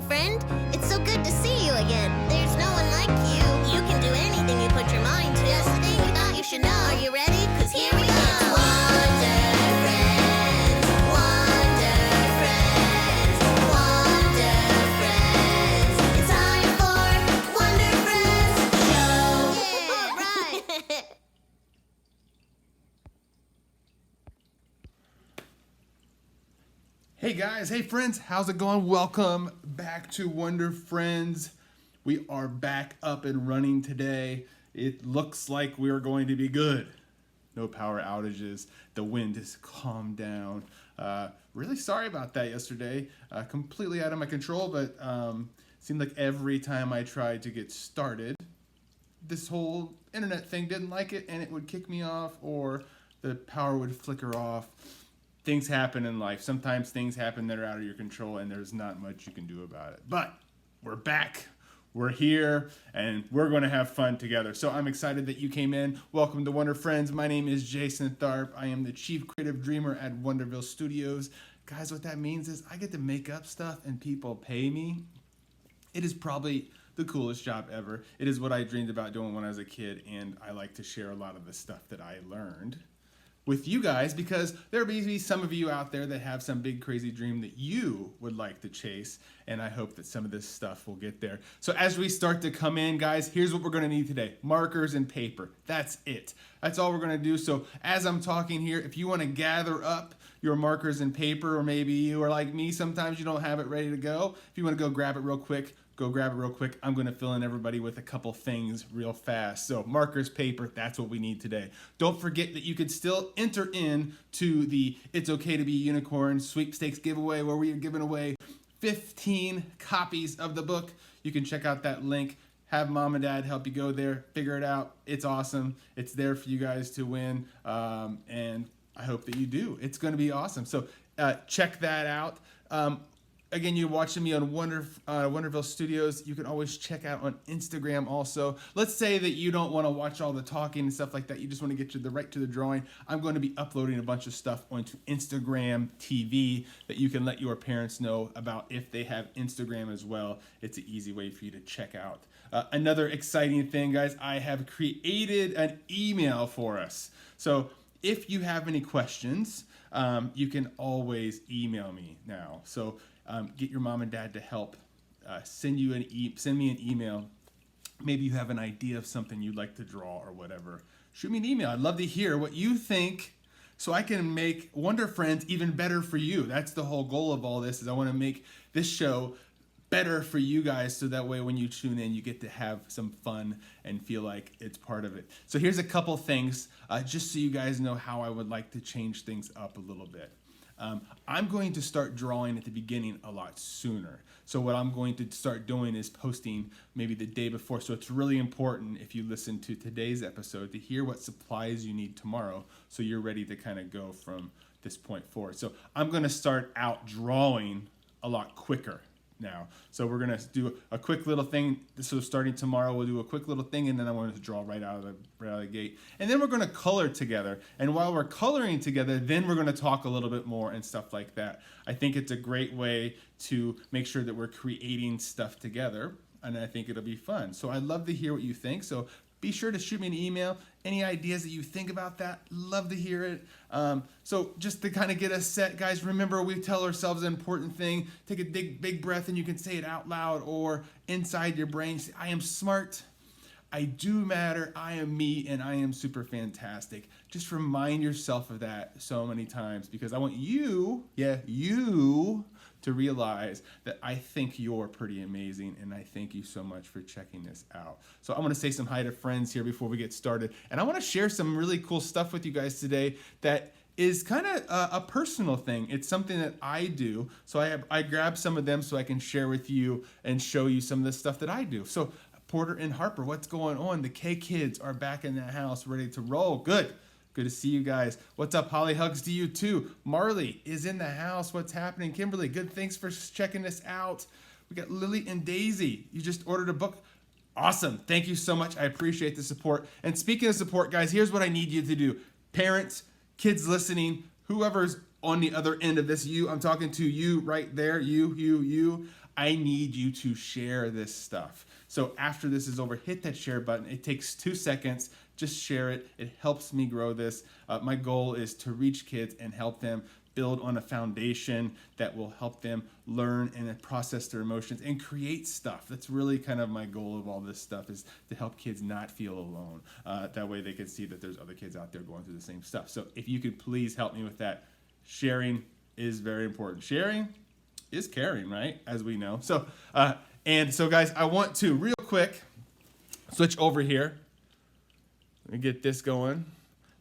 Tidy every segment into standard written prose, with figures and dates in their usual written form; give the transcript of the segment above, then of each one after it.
friend. It's so good to see you again. There's no one like you. You can do anything you put your mind to. Just the thing you thought you should know. Are you ready? 'Cause here we go. Hey guys, hey friends, how's it going? Welcome back to Wonder Friends. We are back up and running today. It looks like we are going to be good. No power outages. The wind has calmed down. Really sorry about that yesterday. Completely out of my control, but seemed like every time I tried to get started, this whole internet thing didn't like it and it would kick me off or the power would flicker off. Things happen in life. Sometimes things happen that are out of your control and there's not much you can do about it. But we're back, we're here, and we're going to have fun together. So I'm excited that you came in. Welcome to Wonder Friends. My name is Jason Tharp. I am the Chief Creative Dreamer at Wonderville Studios. Guys, what that means is I get to make up stuff and people pay me. It is probably the coolest job ever. It is what I dreamed about doing when I was a kid, and I like to share a lot of the stuff that I learned with you guys, because there may be some of you out there that have some big crazy dream that you would like to chase, and I hope that some of this stuff will get there. So as we start to come in, guys, here's what we're going to need today: markers and paper. That's it. That's all we're going to do. So as I'm talking here, if you want to gather up your markers and paper, or maybe you are like me, sometimes you don't have it ready to go. If you want to go grab it real quick, go grab it real quick. I'm going to fill in everybody with a couple things real fast. So markers, paper, that's what we need today. Don't forget that you can still enter in to the It's Okay to Be a Unicorn sweepstakes giveaway, where we are giving away 15 copies of the book. You can check out that link. Have mom and dad help you go there, figure it out. It's awesome. It's there for you guys to win, and I hope that you do. It's going to be awesome. So check that out. Again, you're watching me on Wonderville Studios. You can always check out on Instagram also. Let's say that you don't want to watch all the talking and stuff like that. You just want to get right to the drawing. I'm going to be uploading a bunch of stuff onto Instagram TV that you can let your parents know about if they have Instagram as well. It's an easy way for you to check out. Another exciting thing, guys, I have created an email for us. So if you have any questions, you can always email me now. So get your mom and dad to help send me an email. Maybe you have an idea of something you'd like to draw or whatever. Shoot me an email. I'd love to hear what you think, so I can make Wonder Friends even better for you. That's the whole goal of all this, is I want to make this show better for you guys, so that way when you tune in, you get to have some fun and feel like it's part of it. So here's a couple things, just so you guys know how I would like to change things up a little bit. I'm going to start drawing at the beginning a lot sooner. So what I'm going to start doing is posting maybe the day before. So it's really important, if you listen to today's episode, to hear what supplies you need tomorrow, so you're ready to kind of go from this point forward. So I'm going to start out drawing a lot quicker now. So we're going to do a quick little thing. So starting tomorrow, we'll do a quick little thing, and then I want to draw right out of the gate. And then we're going to color together. And while we're coloring together, then we're going to talk a little bit more and stuff like that. I think it's a great way to make sure that we're creating stuff together, and I think it'll be fun. So I'd love to hear what you think. So be sure to shoot me an email. Any ideas that you think about that, love to hear it. So just to kind of get us set, guys, remember, we tell ourselves an important thing. Take a big breath, and you can say it out loud or inside your brain. Say, I am smart, I do matter, I am me, and I am super fantastic. Just remind yourself of that so many times, because I want you to realize that I think you're pretty amazing, and I thank you so much for checking this out. So I'm going to say some hi to friends here before we get started, and I want to share some really cool stuff with you guys today that is kind of a personal thing. It's something that I do, so I grabbed some of them so I can share with you and show you some of the stuff that I do. So Porter and Harper, what's going on? The K kids are back in the house, ready to roll. Good to see you guys. What's up, Holly? Hugs to you too. Marley is in the house. What's happening? Kimberly, good. Thanks for checking this out. We got Lily and Daisy. You just ordered a book. Awesome. Thank you so much. I appreciate the support. And speaking of support, guys, here's what I need you to do. Parents, kids listening, whoever's on the other end of this, I'm talking to you right there, you. I need you to share this stuff. So after this is over, hit that share button. It takes 2 seconds. Just share it. It helps me grow this. My goal is to reach kids and help them build on a foundation that will help them learn and process their emotions and create stuff. That's really kind of my goal of all this stuff, is to help kids not feel alone. That way they can see that there's other kids out there going through the same stuff. So if you could please help me with that. Sharing is very important. Sharing is caring, right? As we know. So, guys, I want to real quick switch over here. Let me get this going.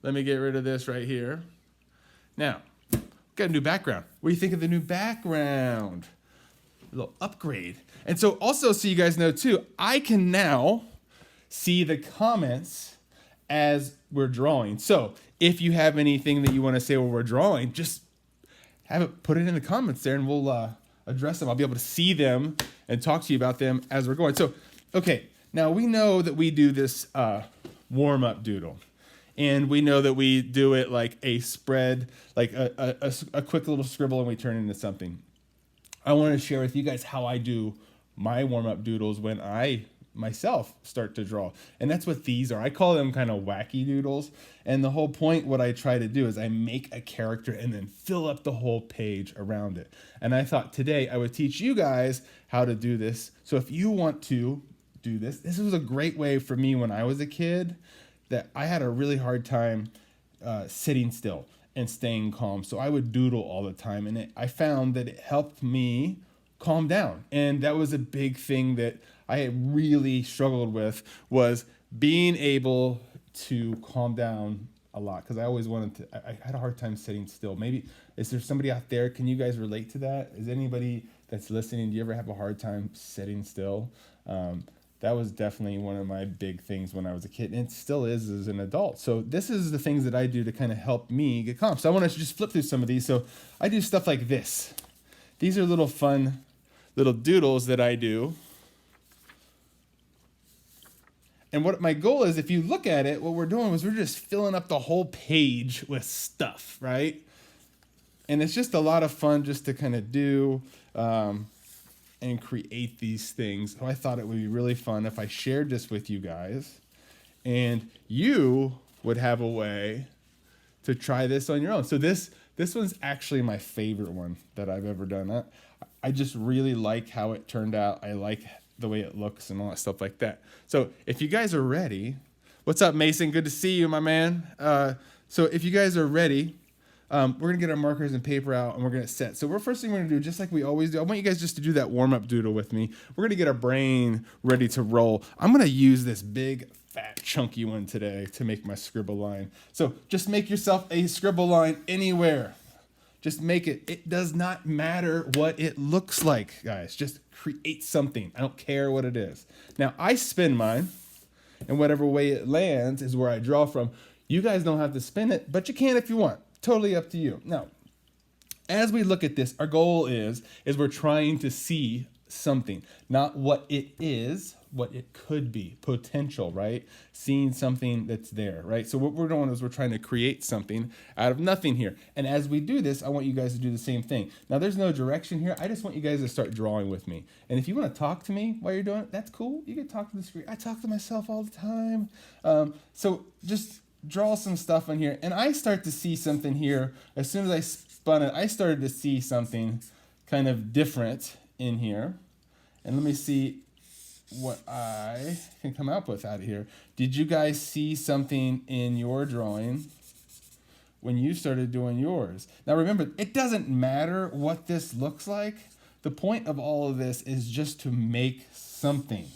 Let me get rid of this right here. Now, got a new background. What do you think of the new background? A little upgrade. And so also, so you guys know too, I can now see the comments as we're drawing. So if you have anything that you want to say while we're drawing, just put it in the comments there and we'll address them. I'll be able to see them and talk to you about them as we're going. So, okay, now we know that we do this warm-up doodle. And we know that we do it like a spread, like a quick little scribble, and we turn it into something. I want to share with you guys how I do my warm-up doodles when I myself start to draw. And that's what these are. I call them kind of wacky doodles. And the whole point, what I try to do is I make a character and then fill up the whole page around it. And I thought today I would teach you guys how to do this. So if you want to do this, this was a great way for me when I was a kid, that I had a really hard time sitting still and staying calm. So I would doodle all the time. And I found that it helped me calm down. And that was a big thing that I had really struggled with, was being able to calm down a lot. Because I always wanted to, I had a hard time sitting still. Maybe, is there somebody out there, can you guys relate to that? Is anybody that's listening, do you ever have a hard time sitting still? That was definitely one of my big things when I was a kid, and it still is as an adult. So this is the things that I do to kind of help me get calm. So I want to just flip through some of these. So I do stuff like this. These are little fun little doodles that I do. And what my goal is, if you look at it, what we're doing is we're just filling up the whole page with stuff, right? And it's just a lot of fun just to kind of do and create these things. So I thought it would be really fun if I shared this with you guys, and you would have a way to try this on your own. So this one's actually my favorite one that I've ever done. I just really like how it turned out. I like the way it looks and all that stuff like that. So if you guys are ready, what's up, Mason? Good to see you, my man. So if you guys are ready, we're going to get our markers and paper out, and we're going to set. So first thing we're going to do, just like we always do, I want you guys just to do that warm-up doodle with me. We're going to get our brain ready to roll. I'm going to use this big, fat, chunky one today to make my scribble line. So just make yourself a scribble line anywhere. Just make it. It does not matter what it looks like, guys. Just create something. I don't care what it is. Now, I spin mine, and whatever way it lands is where I draw from. You guys don't have to spin it, but you can if you want. Totally up to you. Now, as we look at this, our goal is we're trying to see something, not what it is, what it could be, potential, right? Seeing something that's there, right? So what we're doing is we're trying to create something out of nothing here. And as we do this, I want you guys to do the same thing. Now, there's no direction here. I just want you guys to start drawing with me. And if you want to talk to me while you're doing it, that's cool. You can talk to the screen. I talk to myself all the time. So just draw some stuff in here, and I start to see something here. As soon as I spun it, I started to see something kind of different in here. And let me see what I can come up with out of here. Did you guys see something in your drawing when you started doing yours? Now remember, it doesn't matter what this looks like. The point of all of this is just to make something.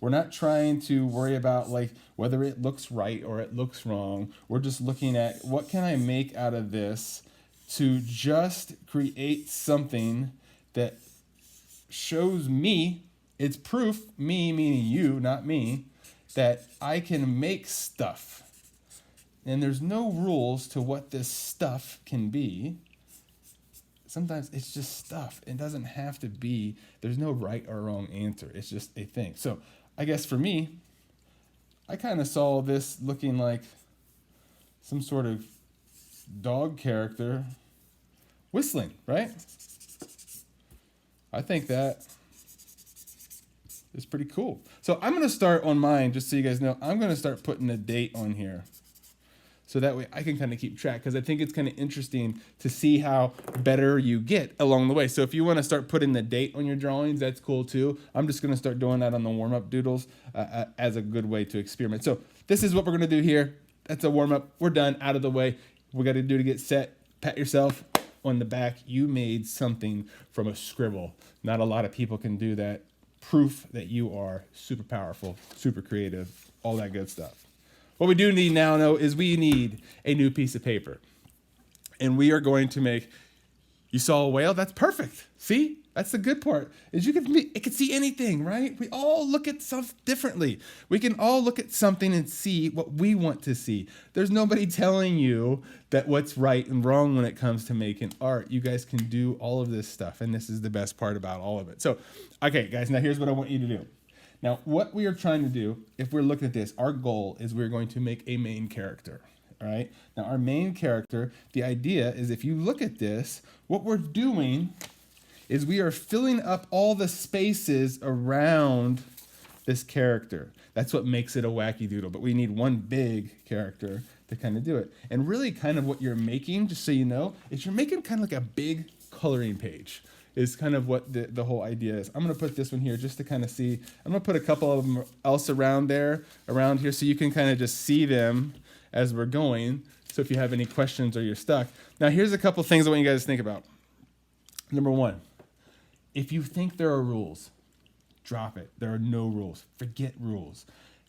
We're not trying to worry about like whether it looks right or it looks wrong. We're just looking at what can I make out of this to just create something that shows me, it's proof, me meaning you, not me, that I can make stuff. And there's no rules to what this stuff can be. Sometimes it's just stuff. It doesn't have to be, there's no right or wrong answer. It's just a thing. So I guess for me, I kind of saw this looking like some sort of dog character whistling, right? I think that It's pretty cool. So I'm going to start on mine, just so you guys know. I'm going to start putting a date on here. So that way I can kind of keep track, because I think it's kind of interesting to see how better you get along the way. So if you want to start putting the date on your drawings, that's cool too. I'm just going to start doing that on the warm-up doodles as a good way to experiment. So this is what we're going to do here. That's a warm-up. We're done, out of the way. We got to do to get set. Pat yourself on the back. You made something from a scribble. Not a lot of people can do that. Proof that you are super powerful, super creative, all that good stuff. What we do need now, though, is we need a new piece of paper. And we are going to make, you saw a whale? That's perfect. See? That's the good part, is it can see anything, right? We all look at stuff differently. We can all look at something and see what we want to see. There's nobody telling you that what's right and wrong when it comes to making art. You guys can do all of this stuff, and this is the best part about all of it. So, okay, guys, now here's what I want you to do. Now, what we are trying to do, if we're looking at this, our goal is we're going to make a main character, all right? Now, our main character, the idea is if you look at this, what we're doing is we are filling up all the spaces around this character. That's what makes it a wacky doodle, but we need one big character to kind of do it. And really kind of what you're making, just so you know, is you're making kind of like a big coloring page. Is kind of what the whole idea is. I'm going to put this one here just to kind of see. I'm going to put a couple of them else around here, so you can kind of just see them as we're going. So if you have any questions or you're stuck. Now, here's a couple things I want you guys to think about. Number one, if you think there are rules, drop it. There are no rules. Forget rules.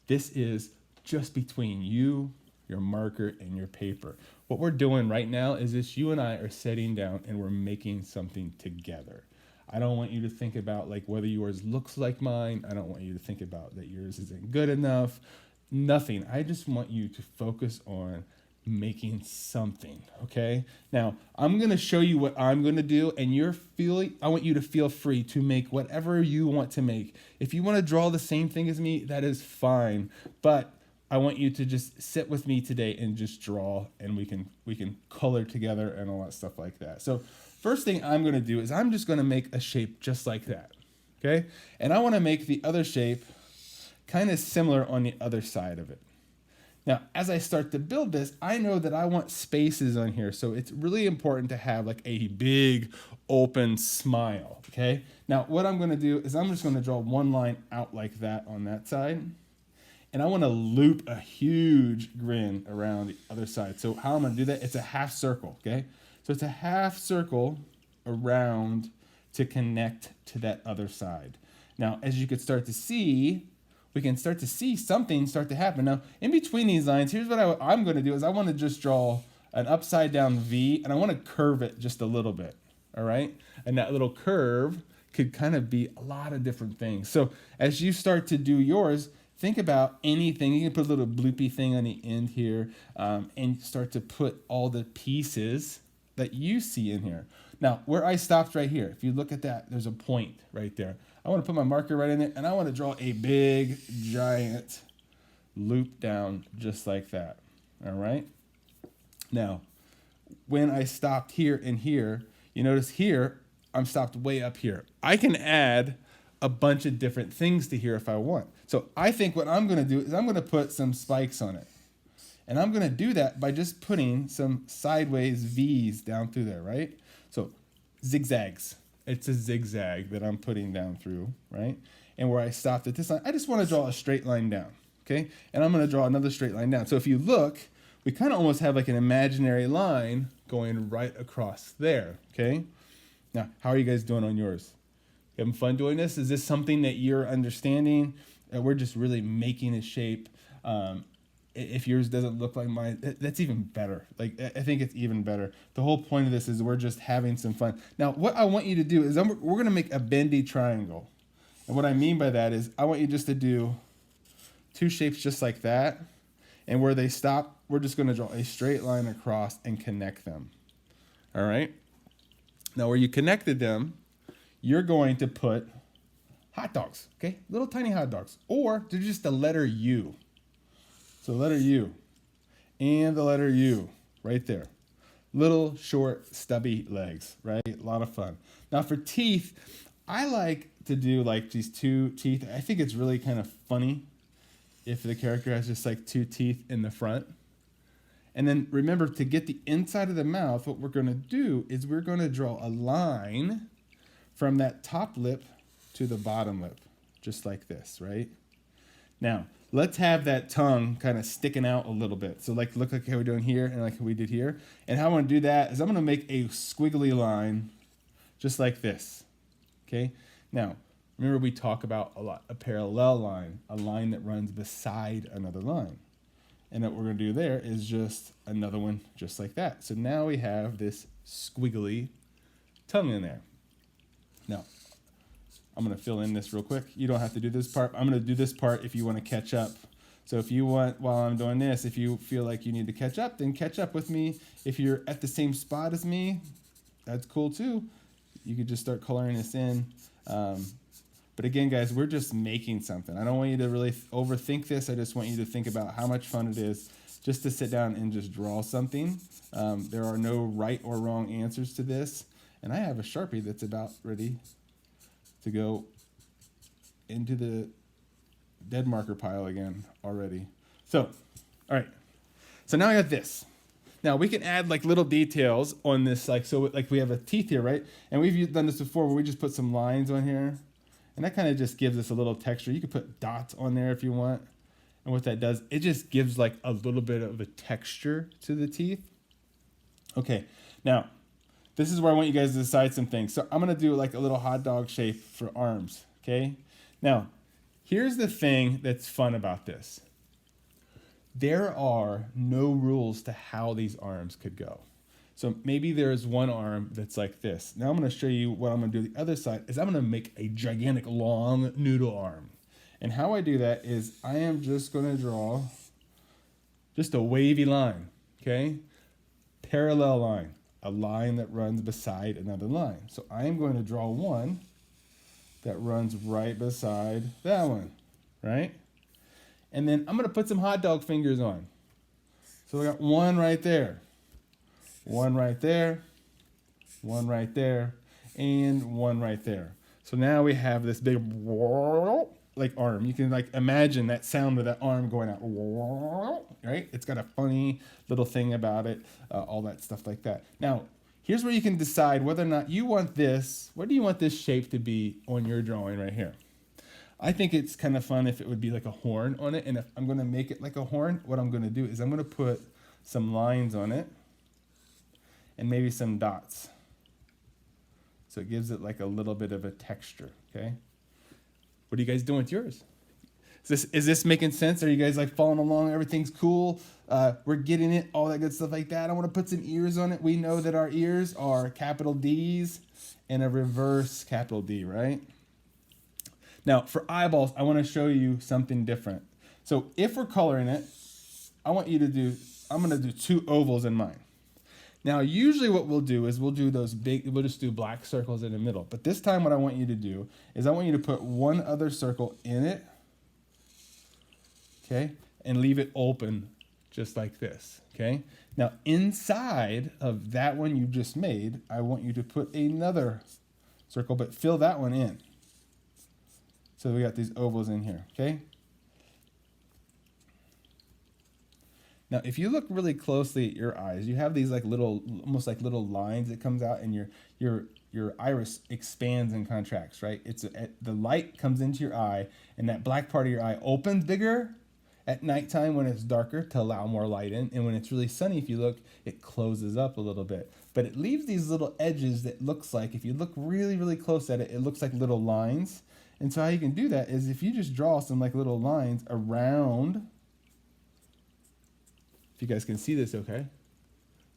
This is just between you, your marker, and your paper. What we're doing right now is this: you and I are sitting down and we're making something together. I don't want you to think about like whether yours looks like mine. I don't want you to think about that yours isn't good enough. Nothing. I just want you to focus on making something, okay? Now, I'm going to show you what I'm going to do, and I want you to feel free to make whatever you want to make. If you want to draw the same thing as me, that is fine, but I want you to just sit with me today and just draw, and we can color together and all that stuff like that. So first thing I'm going to do is I'm just going to make a shape just like that, okay? And I want to make the other shape kind of similar on the other side of it. Now, as I start to build this, I know that I want spaces on here, so it's really important to have like a big open smile, okay? Now, what I'm going to do is I'm just going to draw one line out like that on that side. And I want to loop a huge grin around the other side. So how I'm going to do that, it's a half circle, okay? So it's a half circle around to connect to that other side. Now, as you could start to see, we can start to see something start to happen. Now, in between these lines, here's what I'm going to do is I want to just draw an upside down V, and I want to curve it just a little bit, all right? And that little curve could kind of be a lot of different things. So as you start to do yours, think about anything. You can put a little bloopy thing on the end here, and start to put all the pieces that you see in here. Now, where I stopped right here, if you look at that, there's a point right there. I want to put my marker right in it, and I want to draw a big, giant loop down just like that, all right? Now, when I stopped here and here, you notice here, I'm stopped way up here. I can add a bunch of different things to here if I want. So I think what I'm going to do is I'm going to put some spikes on it. And I'm going to do that by just putting some sideways V's down through there, right? So zigzags. It's a zigzag that I'm putting down through, right? And where I stopped at this line, I just want to draw a straight line down, okay? And I'm going to draw another straight line down. So if you look, we kind of almost have like an imaginary line going right across there, okay? Now, how are you guys doing on yours? You having fun doing this? Is this something that you're understanding? We're just really making a shape. If yours doesn't look like mine, that's even better. Like, I think it's even better. The whole point of this is we're just having some fun. Now, what I want you to do is we're going to make a bendy triangle. And what I mean by that is I want you just to do two shapes just like that. And where they stop, we're just going to draw a straight line across and connect them. All right? Now, where you connected them, you're going to put hot dogs, okay? Little tiny hot dogs. Or they're just the letter U. So letter U and the letter U right there. Little short stubby legs, right? A lot of fun. Now for teeth, I like to do like these two teeth. I think it's really kind of funny if the character has just like two teeth in the front. And then remember, to get the inside of the mouth, what we're going to do is we're going to draw a line from that top lip to the bottom lip, just like this, right? Now, let's have that tongue kind of sticking out a little bit. So like, look like how we're doing here and like we did here. And how I'm going to do that is I'm going to make a squiggly line just like this, okay? Now, remember we talk about a parallel line, a line that runs beside another line. And what we're going to do there is just another one just like that. So now we have this squiggly tongue in there. Now, I'm going to fill in this real quick. You don't have to do this part. I'm going to do this part if you want to catch up. So if you want, while I'm doing this, if you feel like you need to catch up, then catch up with me. If you're at the same spot as me, that's cool too. You could just start coloring this in. But again, guys, we're just making something. I don't want you to really overthink this. I just want you to think about how much fun it is just to sit down and just draw something. There are no right or wrong answers to this. And I have a Sharpie that's about ready to go into the dead marker pile again already. So, all right. So now I got this. Now we can add like little details on this, like so like we have a teeth here, right? And we've done this before where we just put some lines on here. And that kind of just gives us a little texture. You could put dots on there if you want. And what that does, it just gives like a little bit of a texture to the teeth. Okay, now this is where I want you guys to decide some things. So I'm gonna do like a little hot dog shape for arms, okay? Now, here's the thing that's fun about this. There are no rules to how these arms could go. So maybe there's one arm that's like this. Now I'm gonna show you what I'm gonna do. The other side is I'm gonna make a gigantic long noodle arm. And how I do that is I am just gonna draw just a wavy line, okay? Parallel line, a line that runs beside another line. So I am going to draw one that runs right beside that one, right? And then I'm gonna put some hot dog fingers on. So I got one right there. One right there, one right there, and one right there. So now we have this big like arm. You can like imagine that sound of that arm going out, right? It's got a funny little thing about it, all that stuff like that. Now, here's where you can decide whether or not you want this, what do you want this shape to be on your drawing right here? I think it's kind of fun if it would be like a horn on it. And if I'm gonna make it like a horn, what I'm gonna do is I'm gonna put some lines on it and maybe some dots. So it gives it like a little bit of a texture, okay? What are you guys doing with yours? Is this making sense? Are you guys like following along? Everything's cool? We're getting it, all that good stuff like that. I wanna put some ears on it. We know that our ears are capital D's and a reverse capital D, right? Now for eyeballs, I wanna show you something different. So if we're coloring it, I'm gonna do two ovals in mine. Now, usually what we'll do is we'll just do black circles in the middle. But this time what I want you to do is I want you to put one other circle in it, okay? And leave it open just like this, okay? Now, inside of that one you just made, I want you to put another circle, but fill that one in. So we got these ovals in here, okay? Now, if you look really closely at your eyes, you have these like little, almost like little lines that comes out, and your iris expands and contracts, right? The light comes into your eye, and that black part of your eye opens bigger at nighttime when it's darker to allow more light in, and when it's really sunny, if you look, it closes up a little bit. But it leaves these little edges that looks like, if you look really, really close at it, it looks like little lines. And so how you can do that is if you just draw some like little lines around. If you guys can see this, okay?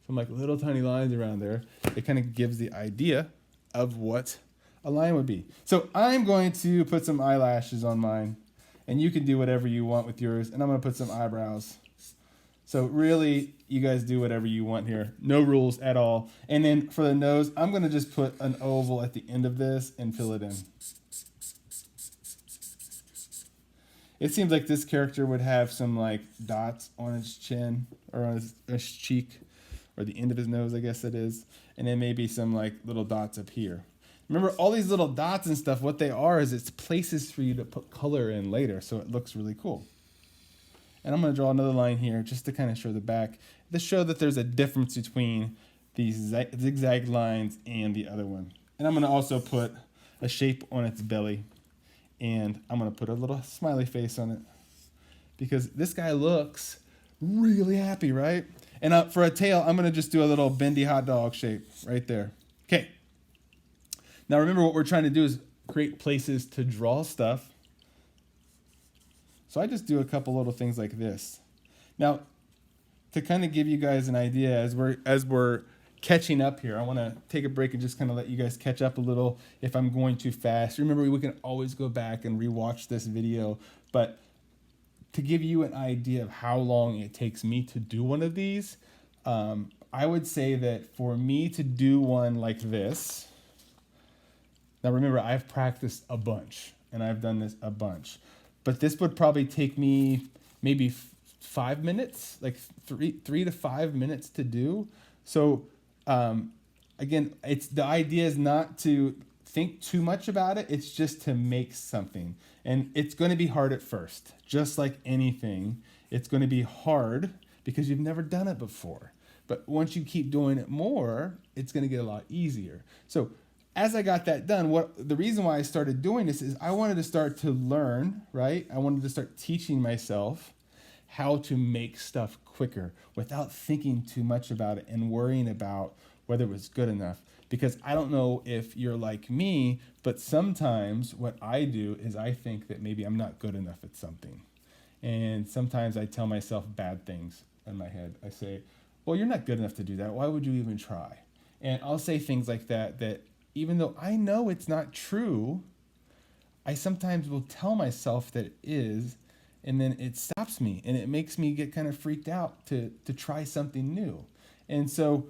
Some like little tiny lines around there. It kind of gives the idea of what a line would be. So I'm going to put some eyelashes on mine, and you can do whatever you want with yours. And I'm gonna put some eyebrows. So really, you guys do whatever you want here. No rules at all. And then for the nose, I'm gonna just put an oval at the end of this and fill it in. It seems like this character would have some like dots on his chin or on his cheek or the end of his nose, I guess it is. And then maybe some like little dots up here. Remember, all these little dots and stuff, what they are is it's places for you to put color in later, so it looks really cool. And I'm going to draw another line here just to kind of show the back, to show that there's a difference between these zigzag lines and the other one. And I'm going to also put a shape on its belly, and I'm going to put a little smiley face on it, because this guy looks really happy, right? And for a tail, I'm going to just do a little bendy hot dog shape right there. Okay. Now remember, what we're trying to do is create places to draw stuff. So I just do a couple little things like this. Now, to kind of give you guys an idea as we're catching up here, I want to take a break and just kind of let you guys catch up a little if I'm going too fast. Remember, we can always go back and rewatch this video, but to give you an idea of how long it takes me to do one of these, I would say that for me to do one like this, now remember, I've practiced a bunch, and I've done this a bunch, but this would probably take me maybe 5 minutes, like 3 to 5 minutes to do. So again, the idea is not to think too much about it. It's just to make something, and it's going to be hard at first, just like anything. It's going to be hard because you've never done it before. But once you keep doing it more, it's going to get a lot easier. So as I got that done, the reason why I started doing this is I wanted to start to learn, right? I wanted to start teaching myself how to make stuff quicker without thinking too much about it and worrying about whether it was good enough. Because I don't know if you're like me, but sometimes what I do is I think that maybe I'm not good enough at something. And sometimes I tell myself bad things in my head. I say, well, you're not good enough to do that. Why would you even try? And I'll say things like that even though I know it's not true, I sometimes will tell myself that it is, and then it stops me, and it makes me get kind of freaked out to try something new. And so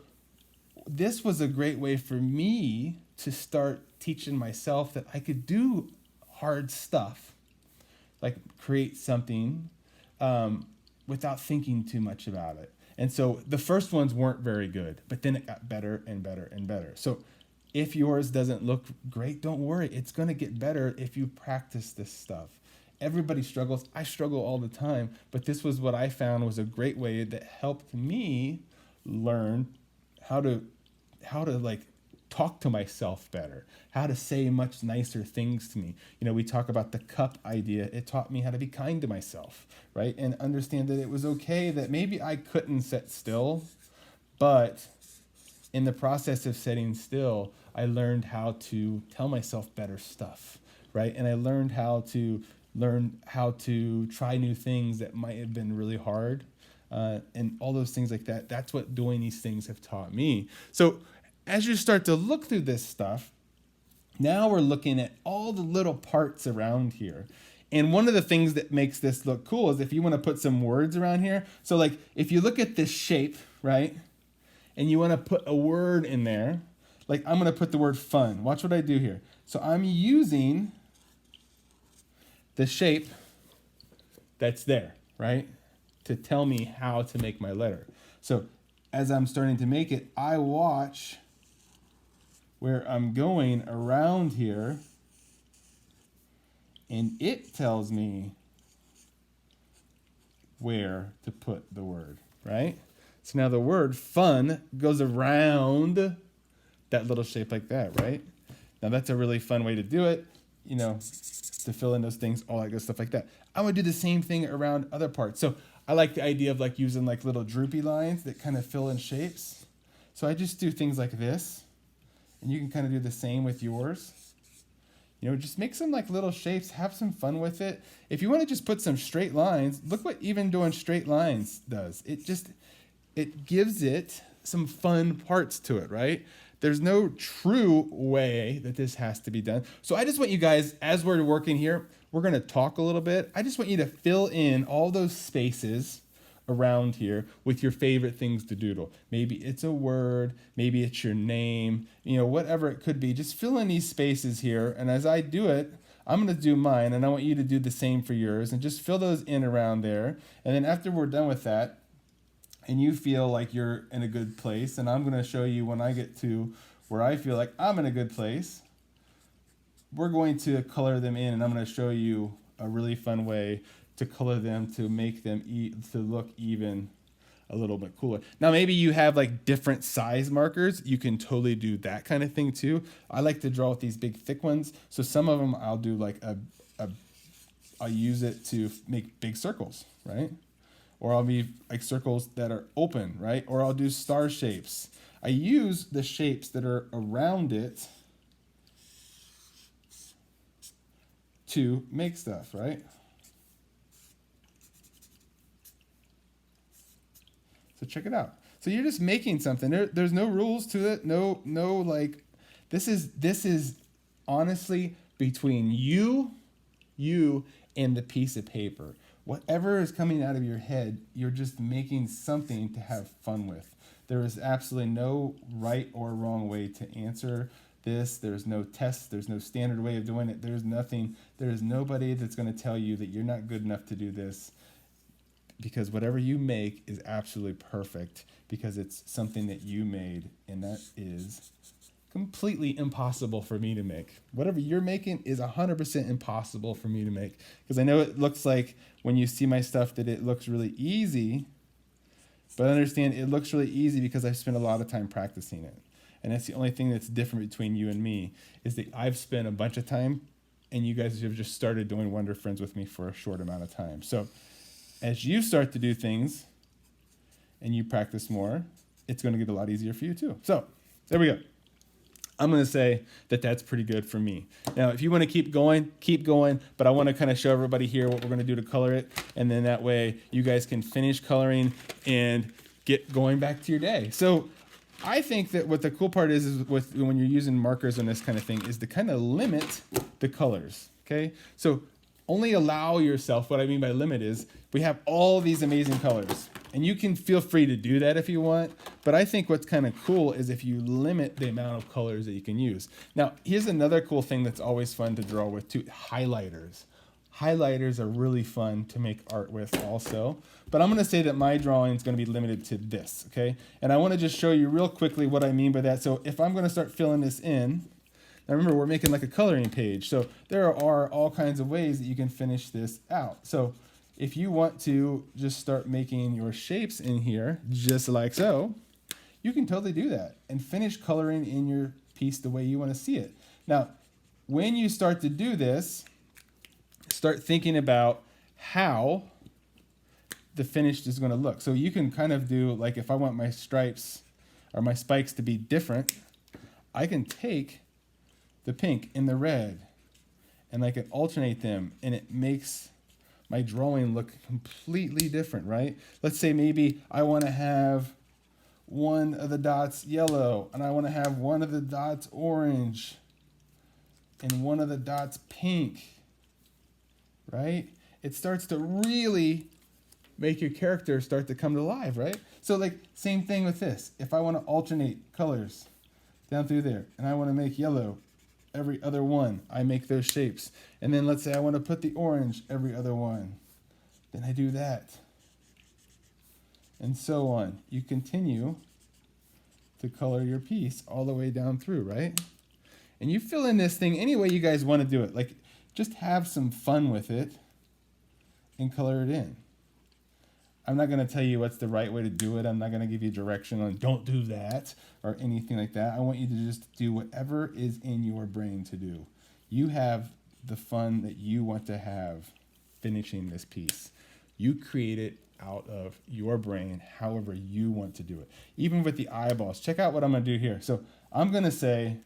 this was a great way for me to start teaching myself that I could do hard stuff, like create something without thinking too much about it. And so the first ones weren't very good, but then it got better and better and better. So if yours doesn't look great, don't worry. It's going to get better if you practice this stuff. Everybody struggles. I struggle all the time, but this was what I found was a great way that helped me learn how to like talk to myself better, how to say much nicer things to me. You know, we talk about the cup idea. It taught me how to be kind to myself, right? And understand that it was okay that maybe I couldn't sit still, but in the process of sitting still, I learned how to tell myself better stuff, right? And I learned how to try new things that might have been really hard, and all those things like that. That's what doing these things have taught me. So as you start to look through this stuff, now we're looking at all the little parts around here. And one of the things that makes this look cool is if you want to put some words around here. So like if you look at this shape, right? And you want to put a word in there, like I'm going to put the word fun. Watch what I do here. So I'm using the shape that's there, right, to tell me how to make my letter. So as I'm starting to make it, I watch where I'm going around here, and it tells me where to put the word, right? So now the word fun goes around that little shape like that, right? Now that's a really fun way to do it, you know, to fill in those things, all that good stuff like that. I would do the same thing around other parts. So I like the idea of like using like little droopy lines that kind of fill in shapes. So I just do things like this, and you can kind of do the same with yours. You know, just make some like little shapes, have some fun with it. If you want to just put some straight lines, look what even doing straight lines does. It gives it some fun parts to it, right? There's no true way that this has to be done. So I just want you guys, as we're working here, we're going to talk a little bit. I just want you to fill in all those spaces around here with your favorite things to doodle. Maybe it's a word, maybe it's your name, you know, whatever it could be. Just fill in these spaces here. And as I do it, I'm going to do mine, and I want you to do the same for yours, and just fill those in around there. And then after we're done with that, and you feel like you're in a good place, and I'm going to show you when I get to where I feel like I'm in a good place, we're going to color them in, and I'm going to show you a really fun way to color them to make them to look even a little bit cooler. Now, maybe you have like different size markers. You can totally do that kind of thing too. I like to draw with these big thick ones. So some of them I'll do like I'll use it to make big circles, right? Or I'll be like circles that are open, right? Or I'll do star shapes. I use the shapes that are around it to make stuff, right? So check it out. So you're just making something. There's no rules to it. No like, this is honestly between you and the piece of paper. Whatever is coming out of your head, you're just making something to have fun with. There is absolutely no right or wrong way to answer this. There's no test. There's no standard way of doing it. There's nothing. There is nobody that's going to tell you that you're not good enough to do this, because whatever you make is absolutely perfect because it's something that you made, and that is completely impossible for me to make. Whatever you're making is 100% impossible for me to make, because I know it looks like when you see my stuff that it looks really easy, but understand it looks really easy because I've spent a lot of time practicing it. And that's the only thing that's different between you and me, is that I've spent a bunch of time and you guys have just started doing Wonder Friends with me for a short amount of time. So as you start to do things and you practice more, it's going to get a lot easier for you too. So there we go. I'm going to say that that's pretty good for me. Now, if you want to keep going, but I want to kind of show everybody here what we're going to do to color it, and then that way you guys can finish coloring and get going back to your day. So I think that what the cool part is with when you're using markers on this kind of thing is to kind of limit the colors, okay? So only allow yourself, what I mean by limit is, we have all these amazing colors, and you can feel free to do that if you want, but I think what's kind of cool is if you limit the amount of colors that you can use. Now, here's another cool thing that's always fun to draw with too, highlighters. Highlighters are really fun to make art with also, but I'm gonna say that my drawing is gonna be limited to this, okay? And I wanna just show you real quickly what I mean by that. So if I'm gonna start filling this in, now remember, we're making like a coloring page, so there are all kinds of ways that you can finish this out. So if you want to just start making your shapes in here, just like so, you can totally do that and finish coloring in your piece the way you want to see it. Now, when you start to do this, start thinking about how the finished is going to look. So you can kind of do, like if I want my stripes or my spikes to be different, I can take the pink and the red and I can alternate them, and it makes my drawing look completely different, right? Let's say maybe I want to have one of the dots yellow, and I want to have one of the dots orange, and one of the dots pink, right? It starts to really make your character start to come to life, right? So like, same thing with this. If I want to alternate colors down through there, and I want to make yellow every other one, I make those shapes. And then let's say I want to put the orange every other one, then I do that. And so on. You continue to color your piece all the way down through, right? And you fill in this thing any way you guys want to do it. Like, just have some fun with it and color it in. I'm not going to tell you what's the right way to do it. I'm not going to give you direction on don't do that or anything like that. I want you to just do whatever is in your brain to do. You have the fun that you want to have finishing this piece. You create it out of your brain however you want to do it. Even with the eyeballs. Check out what I'm going to do here. So I'm going to say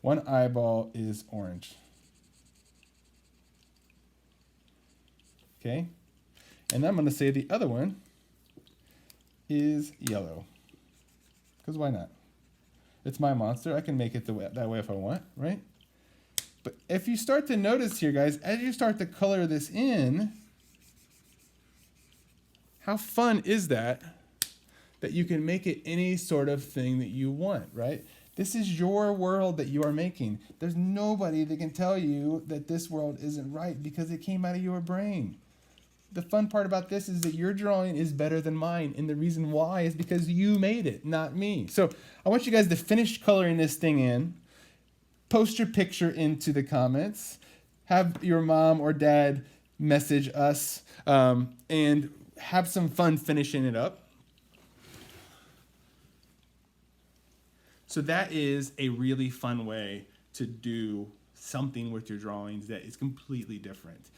one eyeball is orange. Okay? And I'm going to say the other one is yellow. Because why not? It's my monster. I can make it that way if I want, right? But if you start to notice here, guys, as you start to color this in, how fun is that you can make it any sort of thing that you want, right? This is your world that you are making. There's nobody that can tell you that this world isn't right because it came out of your brain. The fun part about this is that your drawing is better than mine, and the reason why is because you made it, not me. So I want you guys to finish coloring this thing in, post your picture into the comments. Have your mom or dad message us and have some fun finishing it up. So that is a really fun way to do something with your drawings that is completely different.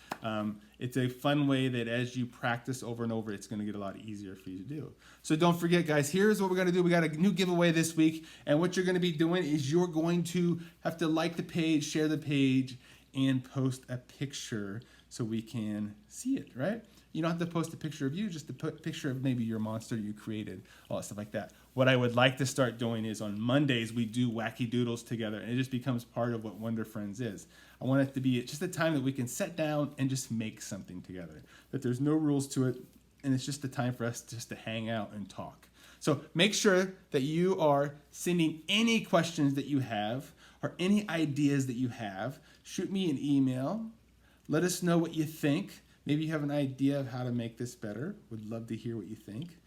It's a fun way that as you practice over and over, it's going to get a lot easier for you to do. So don't forget, guys, here's what we're going to do. We got a new giveaway this week, and what you're going to be doing is you're going to have to like the page, share the page, and post a picture so we can see it, right? You don't have to post a picture of you, just a picture of maybe your monster you created, all that stuff like that. What I would like to start doing is on Mondays, we do Whacky Doodles together, and it just becomes part of what Wonder Friends is. I want it to be just a time that we can sit down and just make something together, that there's no rules to it, and it's just a time for us just to hang out and talk. So make sure that you are sending any questions that you have or any ideas that you have. Shoot me an email. Let us know what you think. Maybe you have an idea of how to make this better. Would love to hear what you think.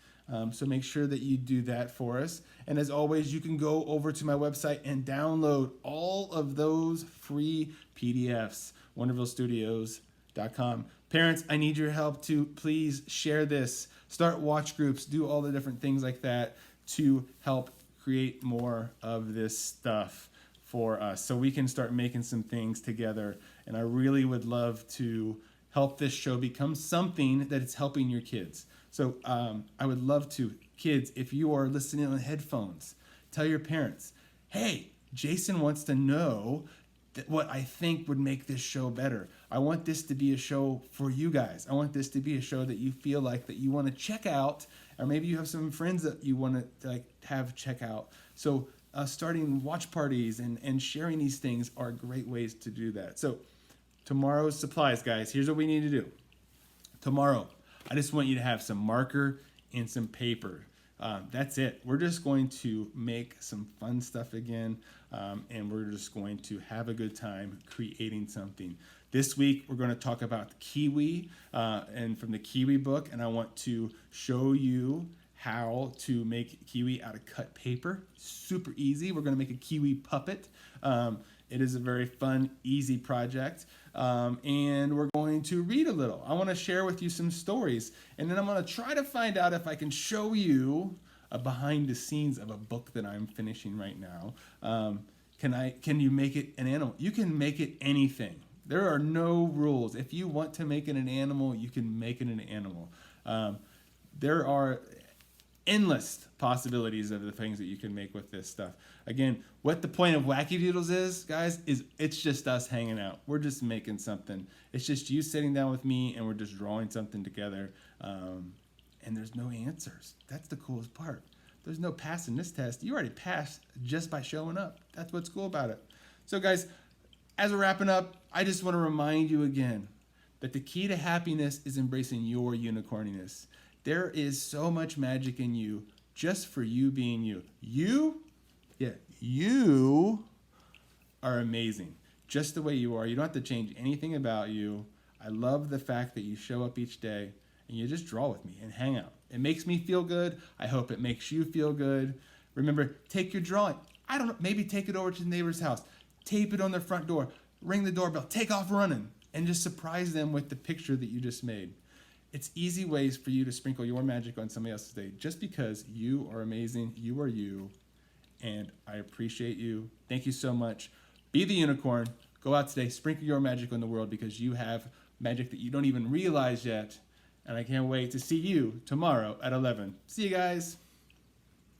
So make sure that you do that for us. And as always, you can go over to my website and download all of those free PDFs, wondervillestudios.com. Parents, I need your help to please share this. Start watch groups, do all the different things like that to help create more of this stuff for us so we can start making some things together. And I really would love to help this show become something that it's helping your kids. So I would love to, kids, if you are listening on headphones, tell your parents, hey, Jason wants to know what I think would make this show better. I want this to be a show for you guys. I want this to be a show that you feel like that you want to check out, or maybe you have some friends that you want to have check out. So starting watch parties and sharing these things are great ways to do that. So tomorrow's supplies, guys, here's what we need to do. Tomorrow, I just want you to have some marker and some paper. That's it. We're just going to make some fun stuff again, and we're just going to have a good time creating something. This week, we're going to talk about the kiwi and from the kiwi book, and I want to show you how to make kiwi out of cut paper. Super easy. We're going to make a kiwi puppet. It is a very fun, easy project. And we're going to read a little. I want to share with you some stories, and then I'm going to try to find out if I can show you a behind the scenes of a book that I'm finishing right now. Can you make it an animal? You can make it anything. There are no rules. If you want to make it an animal, you can make it an animal. There are endless possibilities of the things that you can make with this stuff. Again, what the point of Whacky Doodles is, guys, is it's just us hanging out. We're just making something. It's just you sitting down with me and we're just drawing something together. And there's no answers. That's the coolest part. There's no passing this test. You already passed just by showing up. That's what's cool about it. So guys, as we're wrapping up, I just want to remind you again that the key to happiness is embracing your unicorniness. There is so much magic in you just for you being you. You are amazing just the way you are. You don't have to change anything about you. I love the fact that you show up each day and you just draw with me and hang out. It makes me feel good. I hope it makes you feel good. Remember, take your drawing. I don't know, maybe take it over to the neighbor's house. Tape it on their front door. Ring the doorbell. Take off running and just surprise them with the picture that you just made. It's easy ways for you to sprinkle your magic on somebody else's day just because you are amazing. You are you. And I appreciate you. Thank you so much. Be the unicorn. Go out today. Sprinkle your magic on the world because you have magic that you don't even realize yet. And I can't wait to see you tomorrow at 11. See you guys.